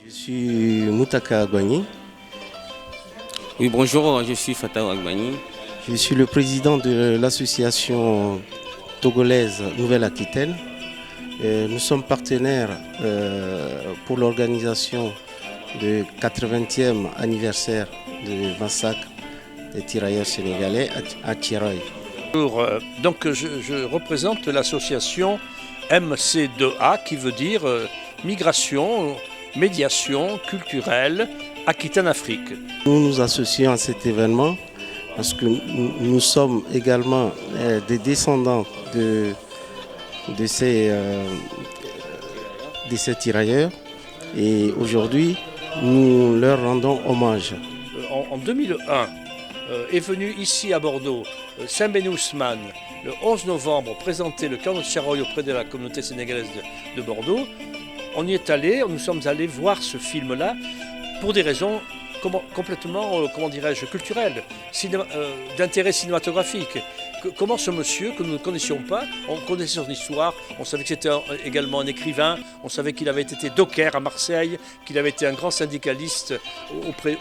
Je suis Moutaka Agbani. Oui, bonjour, je suis Fatah Agbani. Je suis le président de l'association togolaise Nouvelle-Aquitaine. Nous sommes partenaires pour l'organisation du 80e anniversaire du massacre des tirailleurs sénégalais à Thiaroye. Donc je représente l'association MC2A qui veut dire migration, médiation culturelle, Aquitaine-Afrique. Nous nous associons à cet événement parce que nous sommes également des descendants de ces tirailleurs et aujourd'hui nous leur rendons hommage. En 2001 est venu ici à Bordeaux Sembène Ousmane le 11 novembre présenter le camp de Thiaroye auprès de la communauté sénégalaise de Bordeaux. On y est allé, nous sommes allés voir ce film-là pour des raisons complètement, comment dirais-je, culturelles, d'intérêt cinématographique. Comment ce monsieur, que nous ne connaissions pas, on connaissait son histoire, on savait que c'était également un écrivain, on savait qu'il avait été docker à Marseille, qu'il avait été un grand syndicaliste auprès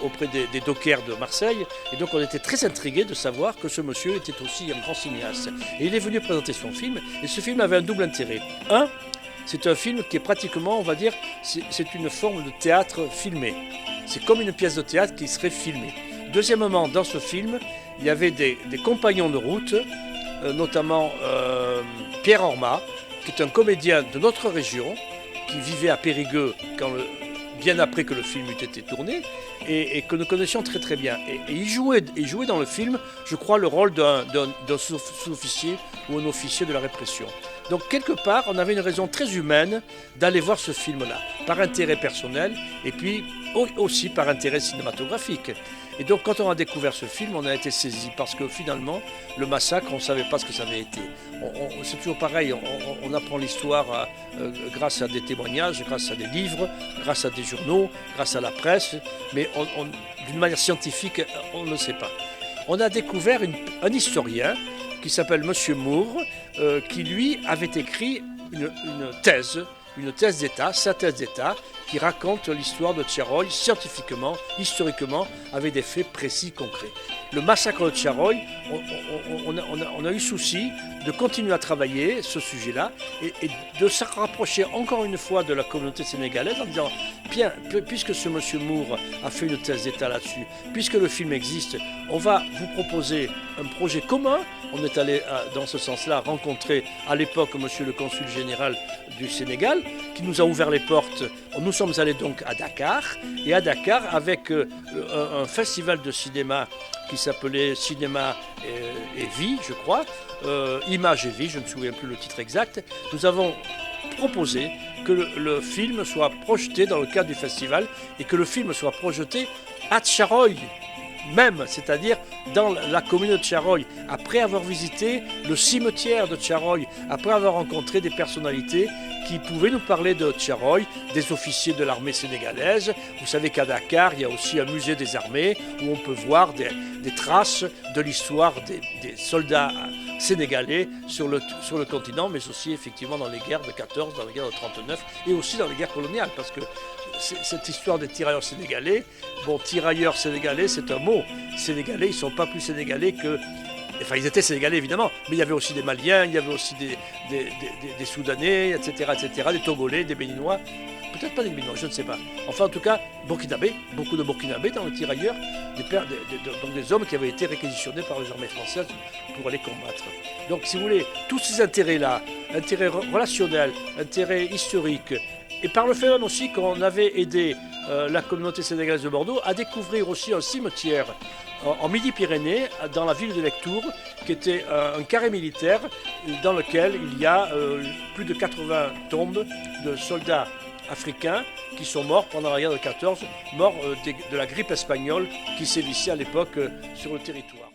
des dockers de Marseille, et donc on était très intrigués de savoir que ce monsieur était aussi un grand cinéaste. Et il est venu présenter son film, et ce film avait un double intérêt. Un, c'est un film qui est pratiquement, on va dire, c'est une forme de théâtre filmé. C'est comme une pièce de théâtre qui serait filmée. Deuxièmement, dans ce film, il y avait des compagnons de route, notamment Pierre Orma, qui est un comédien de notre région, qui vivait à Périgueux bien après que le film eût été tourné, et que nous connaissions très très bien. Et il jouait dans le film, je crois, le rôle d'un sous-officier ou un officier de la répression. Donc quelque part, on avait une raison très humaine d'aller voir ce film-là, par intérêt personnel et puis aussi par intérêt cinématographique. Et donc quand on a découvert ce film, on a été saisi parce que finalement, le massacre, on ne savait pas ce que ça avait été. C'est toujours pareil, on apprend l'histoire grâce à des témoignages, grâce à des livres, grâce à des journaux, grâce à la presse, mais d'une manière scientifique, on ne sait pas. On a découvert un historien qui s'appelle Monsieur Moore, qui lui avait écrit une thèse d'État, sa thèse d'État, qui raconte l'histoire de Thiaroye scientifiquement, historiquement, avec des faits précis, concrets. Le massacre de Thiaroye, on a eu souci de continuer à travailler ce sujet-là et de se rapprocher encore une fois de la communauté sénégalaise en disant, bien, puisque ce monsieur Moore a fait une thèse d'État là-dessus, puisque le film existe, on va vous proposer un projet commun. On est allé dans ce sens-là rencontrer à l'époque monsieur le consul général du Sénégal qui nous a ouvert les portes. Nous sommes allés donc à Dakar et à Dakar avec un festival de cinéma qui s'appelait Cinéma et Vie, je crois, Image et Vie, je ne me souviens plus le titre exact. Nous avons proposé que le film soit projeté dans le cadre du festival et que le film soit projeté à Thiaroye même, c'est-à-dire dans la commune de Thiaroye, après avoir visité le cimetière de Thiaroye, après avoir rencontré des personnalités qui pouvaient nous parler de Thiaroye, des officiers de l'armée sénégalaise. Vous savez qu'à Dakar, il y a aussi un musée des armées où on peut voir des traces de l'histoire des soldats sénégalais sur le continent, mais aussi effectivement dans les guerres de 14, dans les guerres de 39 et aussi dans les guerres coloniales, parce que cette histoire des tirailleurs sénégalais, bon, tirailleurs sénégalais, c'est un mot. Sénégalais, ils ne sont pas plus sénégalais que... Enfin, ils étaient sénégalais, évidemment, mais il y avait aussi des Maliens, il y avait aussi des Soudanais, etc., des Togolais, des Béninois. Peut-être pas des Béninois, je ne sais pas. Enfin, en tout cas, Burkinabés, beaucoup de Burkinabés dans les tirailleurs, donc des hommes qui avaient été réquisitionnés par les armées françaises pour aller combattre. Donc, si vous voulez, tous ces intérêts-là, intérêts relationnels, intérêts historiques, et par le fait même aussi qu'on avait aidé la communauté sénégalaise de Bordeaux à découvrir aussi un cimetière en Midi-Pyrénées, dans la ville de Lectoure, qui était un carré militaire dans lequel il y a plus de 80 tombes de soldats africains qui sont morts pendant la guerre de 14, morts de la grippe espagnole qui sévissait à l'époque sur le territoire.